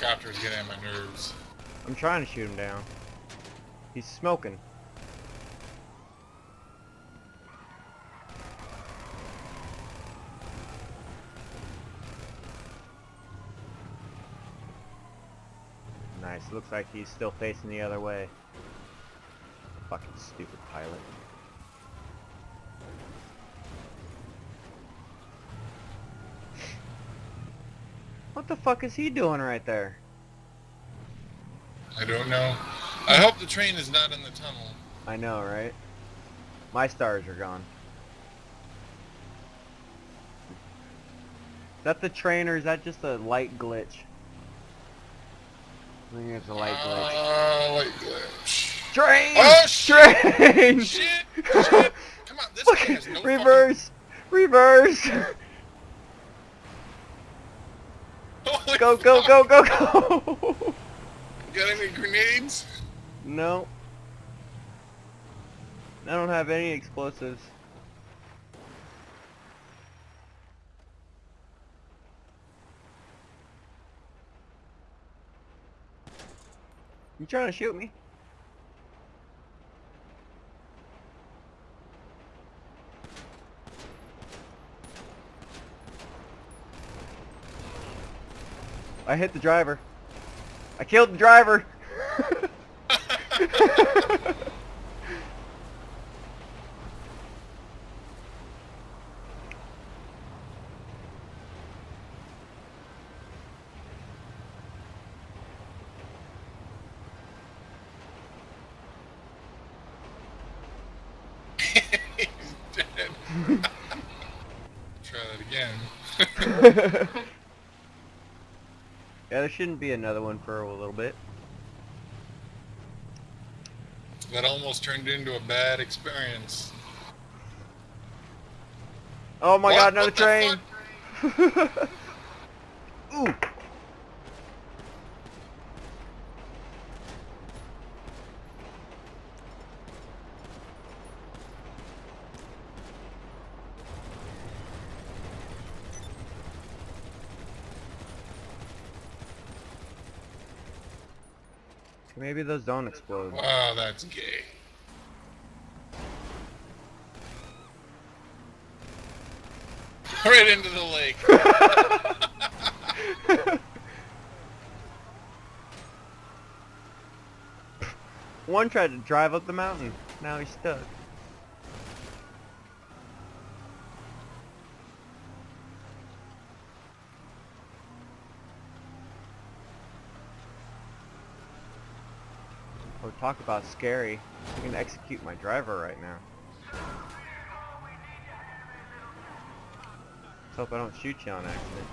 helicopter is getting on my nerves. I'm trying to shoot him down. He's smoking. Nice. Looks like he's still facing the other way. Fucking stupid pilot. What the fuck is he doing right there? I don't know. I hope the train is not in the tunnel. I know, right? My stars are gone. Is that the train or is that just a light glitch? I think it's a light glitch. Light glitch. Train! Oh, shit! Train! Shit! Shit! Come on, this thing has no Reverse! Reverse! fucking... Go, go, go, go, go! Got any grenades? No. I don't have any explosives. You trying to shoot me? I hit the driver. I killed the driver. He's dead. Try that again. Yeah, there shouldn't be another one for a little bit. That almost turned into a bad experience. Oh my What? god, another What the train! Ooh! Maybe those don't explode. Wow, that's gay. Right into the lake. One tried to drive up the mountain. Now he's stuck. Oh, talk about scary. I can execute my driver right now. Let's hope I don't shoot you on accident.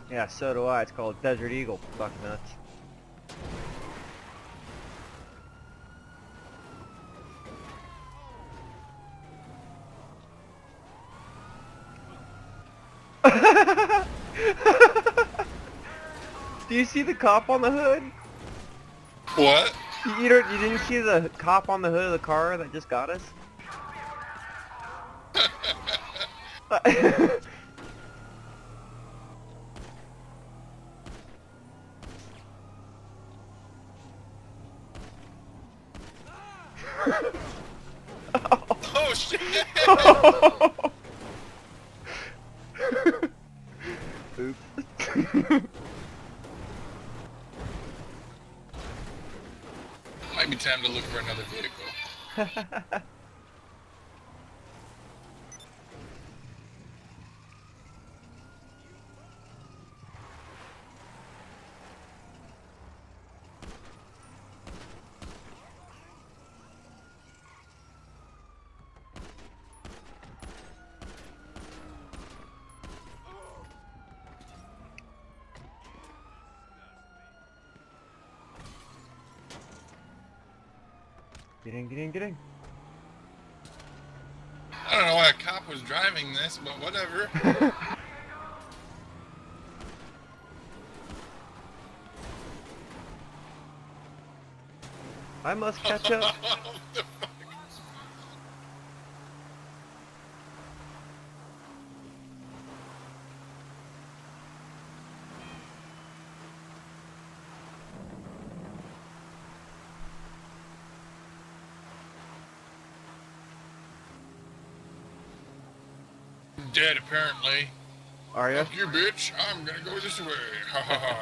Yeah, so do I. It's called Desert Eagle. Fuck nuts. Do you see the cop on the hood? What? You didn't see the cop on the hood of the car that just got us? Oh shit! Oops. Might be time to look for another vehicle. Get in, get in, get in. I don't know why a cop was driving this, but whatever. I must catch up. What the fuck? Dead, apparently. Are ya? Fuck you, bitch. I'm gonna go this way. Ha ha ha.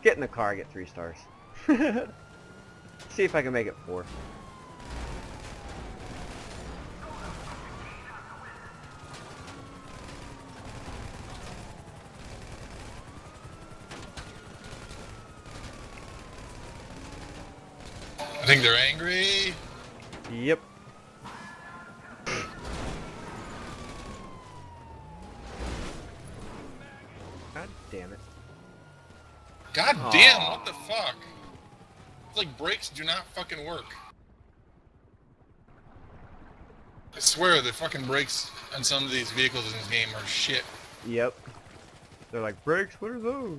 Get in the car, I get 3 stars. See if I can make it 4. I think they're angry. Yep. God damn it. God damn, what the fuck? It's like brakes do not fucking work. I swear the fucking brakes on some of these vehicles in this game are shit. Yep. They're like, brakes? What are those?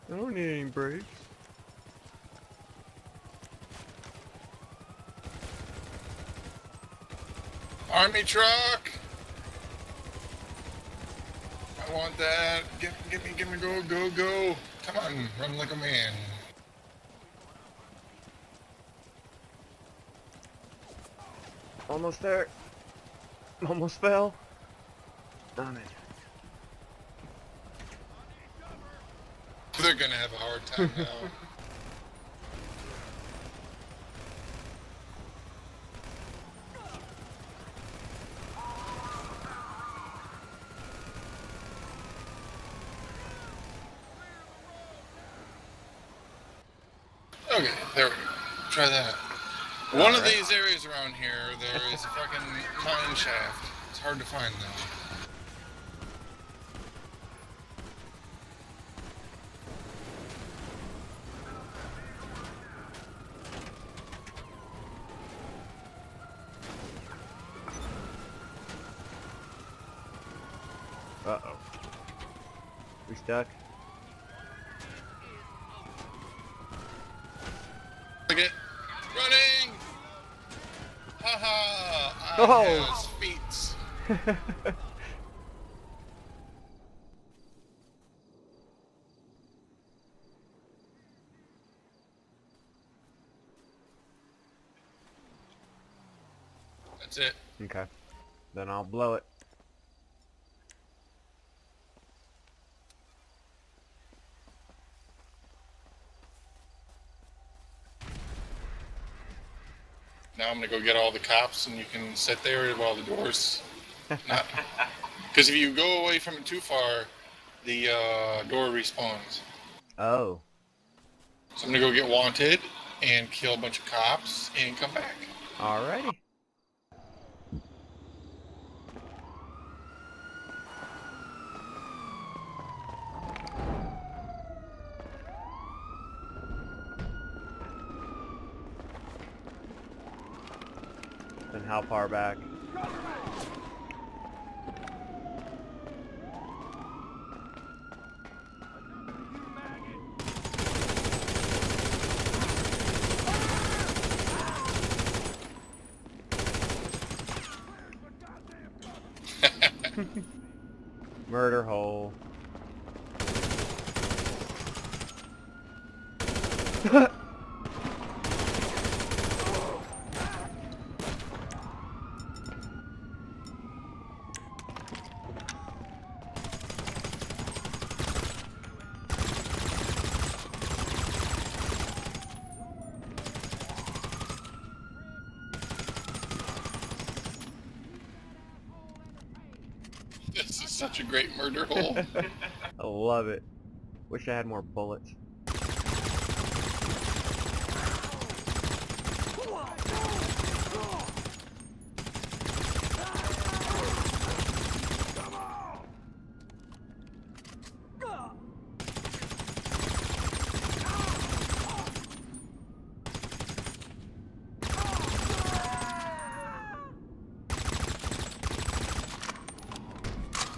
I don't need any brakes. Army truck! I want that. Give me, go, go, go. Come on, run like a man. Almost there. Almost fell. Damn it. They're gonna have a hard time now. Okay, there we go. Try that. One of these areas around here, there is a fucking mine shaft. It's hard to find them. Uh-oh. We stuck? Look it. Running! Haha! Oh. I has feet. That's it. Okay. Then I'll blow it. Now I'm gonna go get all the cops, and you can sit there while the doors. Not, because if you go away from it too far, the door respawns. Oh. So I'm gonna go get wanted and kill a bunch of cops and come back. Alrighty. Then how far back? Murder hole. This is such a great murder hole. I love it. Wish I had more bullets.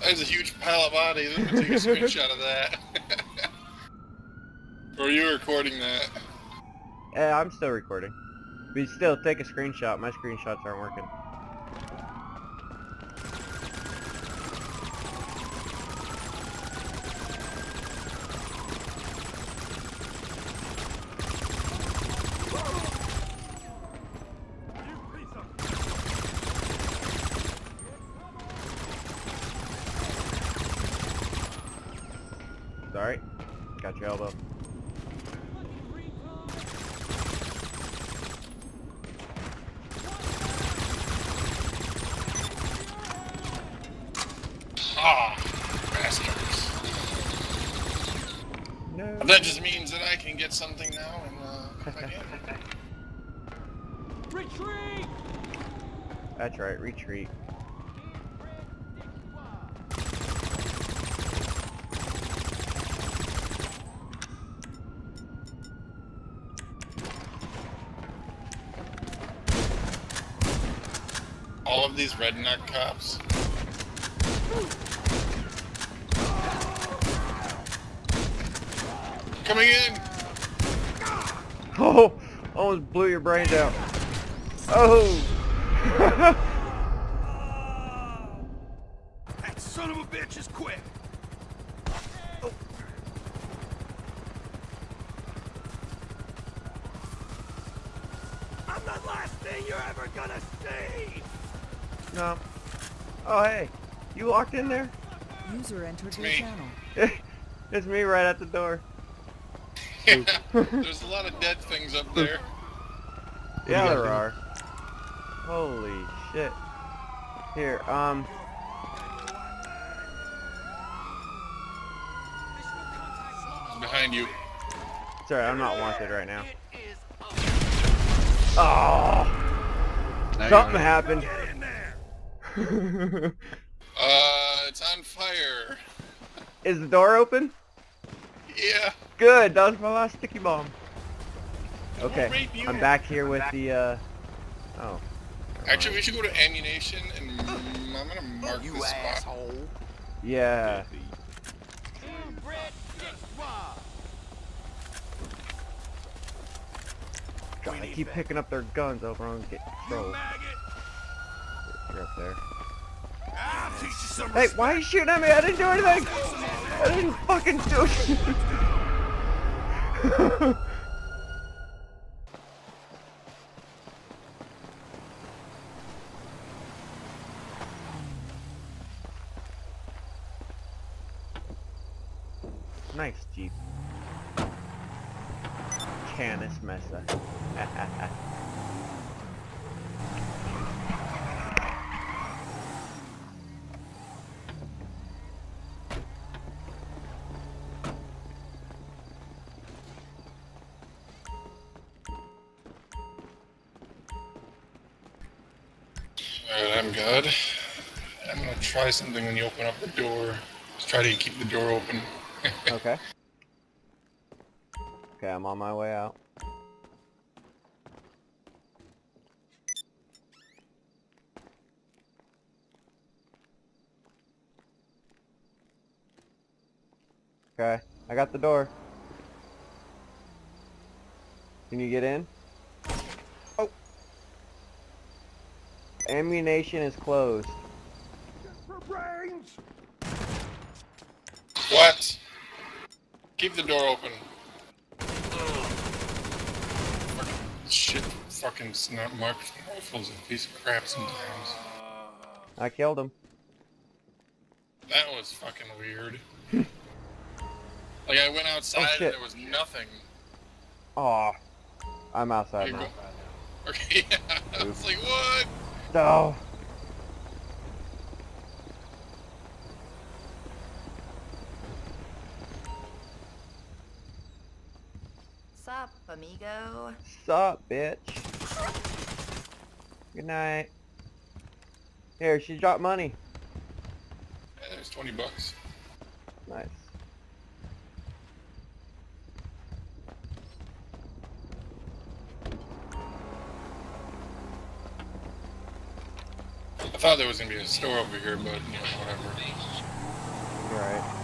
There's a huge pile of bodies. I'm gonna take a screenshot of that. Or are you recording that? Yeah, I'm still recording. But still, take a screenshot. My screenshots aren't working. Sorry. Got your elbow. Ah, bastards. No. That just means that I can get something now and if I can. Retreat! That's right, retreat. All of these redneck cops. Coming in! Oh! Almost blew your brains out. Oh! That son of a bitch is quick! I'm the last thing you're ever gonna see! No. Oh, hey. You locked in there? User entered your me. channel. It's me right at the door. Yeah, there's a lot of dead things up there. Yeah, there are. Holy shit. Here, Behind you. sorry, I'm not wanted right now. Oh! Something happened. Get in there! It's on fire. Is the door open? Yeah. Good, that was my last sticky bomb. It won't Okay, rape you. I'm back here with the, oh. never Actually, we mind. should go to ammunition and I'm gonna mark You this spot. asshole! Yeah. God, I keep picking up their guns over on get control. You're up there. I'll teach you some Hey, why are you shooting at me? I didn't do anything! I didn't fucking do it! Nice Jeep. Canis Mesa. Alright, I'm good. I'm gonna try something when you open up the door. Just try to keep the door open. Okay. Okay, I'm on my way out. Okay, I got the door. Can you get in? Oh! Ammunition is closed. for brains! What? Keep the door open. Shit, fucking snap marked rifles, a piece of crap sometimes. I killed him. That was fucking weird. Like, I went outside and shit. there was nothing. Aw. I'm outside Here you now. go. Okay, yeah. I was like, what? No. Sup, amigo? Sup, bitch? Good night. Here, she dropped money. Yeah, there's 20 bucks. Nice. I thought there was gonna be a store over here, but, you know, whatever. You're right.